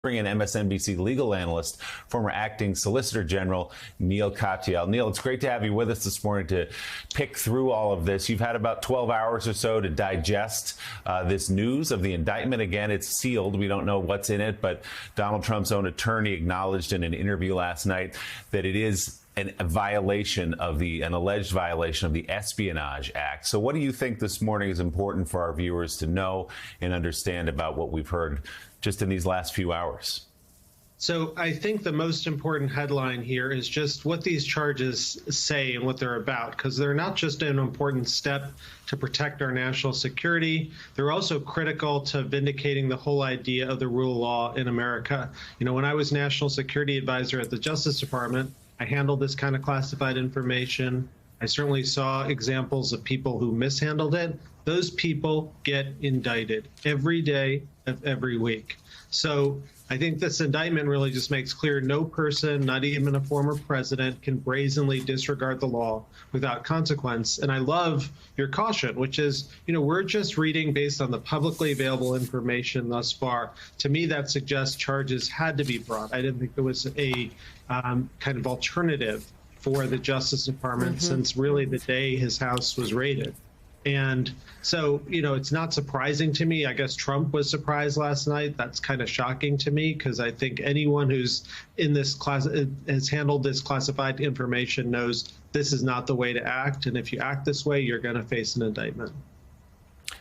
Bring in MSNBC legal analyst, former acting Solicitor General Neal Katyal. Neal, it's great to have you with us this morning to pick through all of this. You've had about 12 hours or so to digest this news of the indictment. Again, it's sealed. We don't know what's in it, but Donald Trump's own attorney acknowledged in an interview last night that it is an alleged violation of the Espionage Act. So what do you think this morning is important for our viewers to know and understand about what we've heard just in these last few hours? So I think the most important headline here is just what these charges say and what they're about, because they're not just an important step to protect our national security. They're also critical to vindicating the whole idea of the rule of law in America. You know, when I was National Security Advisor at the Justice Department, I handled this kind of classified information. I certainly saw examples of people who mishandled it. Those people get indicted every day of every week. So I think this indictment really just makes clear no person, not even a former president, can brazenly disregard the law without consequence. And I love your caution, which is, you know, we're just reading based on the publicly available information thus far. To me, that suggests charges had to be brought. I didn't think there was a kind of alternative for the Justice Department since really the day his house was raided. And so, you know, it's not surprising to me. I guess Trump was surprised last night. That's kind of shocking to me, because I think anyone who's in this class has handled this classified information knows this is not the way to act. And if you act this way, you're going to face an indictment.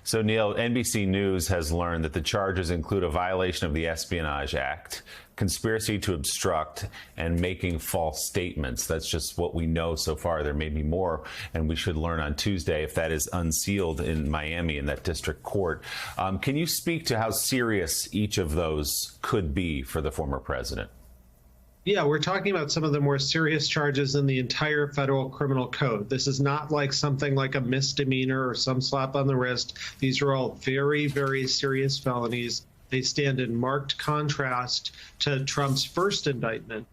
So, Neal, NBC News has learned that the charges include a violation of the Espionage Act, conspiracy to obstruct, and making false statements. That's just what we know so far. There may be more, and we should learn on Tuesday if that is unsealed in Miami in that district court. Can you speak to how serious each of those could be for the former president? Yeah, we're talking about some of the more serious charges in the entire federal criminal code. This is not like something like a misdemeanor or some slap on the wrist. These are all very, very serious felonies. They stand in marked contrast to Trump's first indictment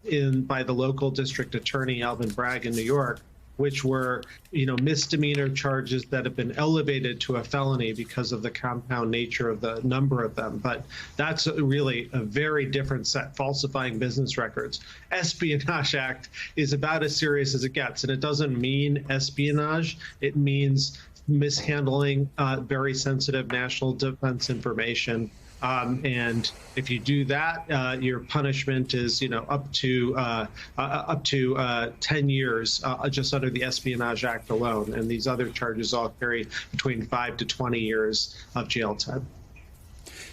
by the local district attorney, Alvin Bragg, in New York, which were, you know, misdemeanor charges that have been elevated to a felony because of the compound nature of the number of them. But that's really a very different set. Falsifying business records. Espionage Act is about as serious as it gets, and it doesn't mean espionage. It means mishandling very sensitive national defense information. And if you do that, your punishment is, you know, up to 10 years just under the Espionage Act alone. And these other charges all carry between 5 to 20 years of jail time.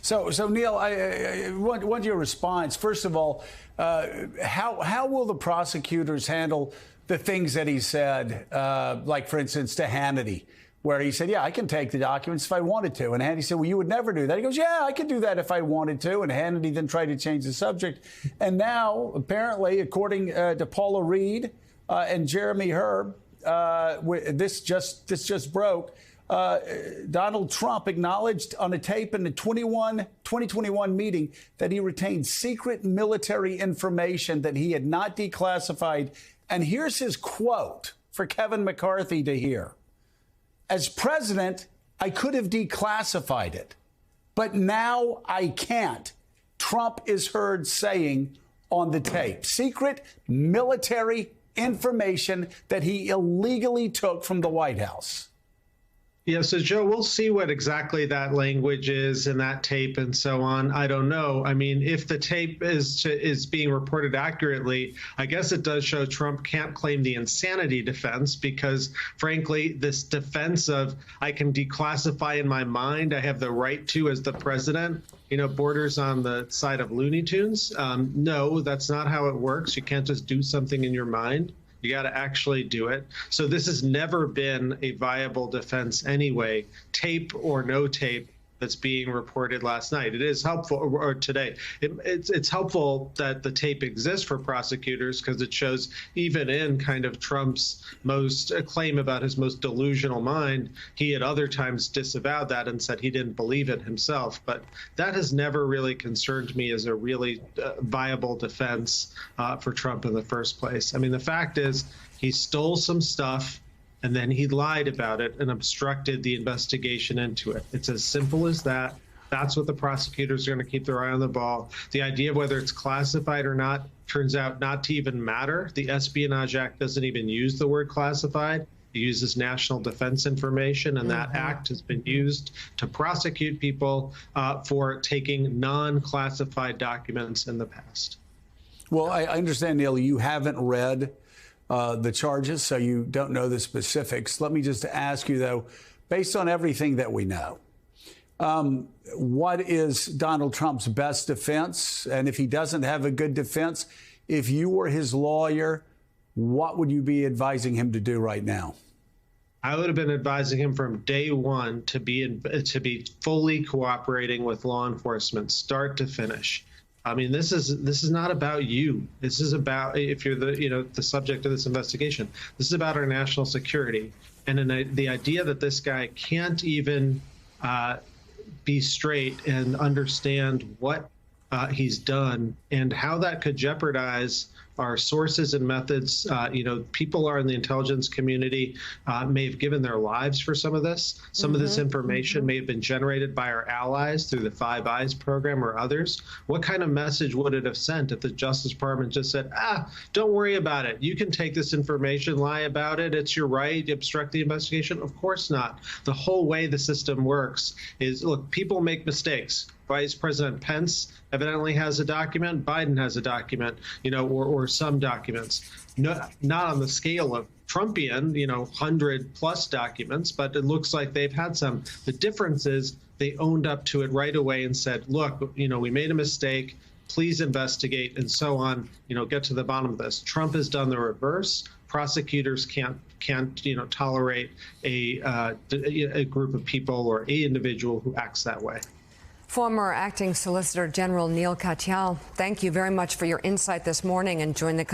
So Neal, I want your response. First of all, how will the prosecutors handle the things that he said, like, for instance, to Hannity, where he said, yeah, I can take the documents if I wanted to. And Hannity said, well, you would never do that. He goes, yeah, I could do that if I wanted to. And Hannity then tried to change the subject. And now, apparently, according to Paula Reed and Jeremy Herb, this just broke. Donald Trump acknowledged on a tape in the 2021 meeting that he retained secret military information that he had not declassified. And here's his quote for Kevin McCarthy to hear. As president, I could have declassified it, but now I can't. Trump is heard saying on the tape, secret military information that he illegally took from the White House. Yeah, so Joe, we'll see what exactly that language is in that tape and so on. I don't know. I mean, if the tape is being reported accurately, I guess it does show Trump can't claim the insanity defense because, frankly, this defense of I can declassify in my mind, I have the right to as the president, you know, borders on the side of Looney Tunes. No, that's not how it works. You can't just do something in your mind. You got to actually do it. So this has never been a viable defense anyway, tape or no tape that's being reported last night. It is helpful, or today. It's helpful that the tape exists for prosecutors because it shows even in kind of Trump's most claim about his most delusional mind, he at other times disavowed that and said he didn't believe it himself. But that has never really concerned me as a really viable defense for Trump in the first place. I mean, the fact is he stole some stuff and then he lied about it and obstructed the investigation into it. It's as simple as that. That's what the prosecutors are going to keep their eye on the ball. The idea of whether it's classified or not turns out not to even matter. The Espionage Act doesn't even use the word classified. It uses national defense information, and that act has been used to prosecute people for taking non-classified documents in the past. Well, I understand, Neil, you haven't read the charges, so you don't know the specifics. Let me just ask you, though, based on everything that we know, what is Donald Trump's best defense? And if he doesn't have a good defense, if you were his lawyer, what would you be advising him to do right now? I would have been advising him from day one to be fully cooperating with law enforcement, start to finish. I mean, this is not about you. This is about, if you're the subject of this investigation, this is about our national security. And the idea that this guy can't even be straight and understand what he's done and how that could jeopardize our sources and methods. People are in the intelligence community may have given their lives for some of this. Some of this information may have been generated by our allies through the Five Eyes program or others. What kind of message would it have sent if the Justice Department just said, don't worry about it. You can take this information, lie about it. It's your right. Obstruct the investigation. Of course not. The whole way the system works is, look, people make mistakes. Vice President Pence evidently has a document. Biden has a document, or some documents. No, not on the scale of Trumpian, 100+ documents, but it looks like they've had some. The difference is they owned up to it right away and said, look, we made a mistake. Please investigate, and so on. Get to the bottom of this. Trump has done the reverse. Prosecutors can't tolerate a group of people or a individual who acts that way. Former Acting Solicitor General Neil Katyal, thank you very much for your insight this morning and join the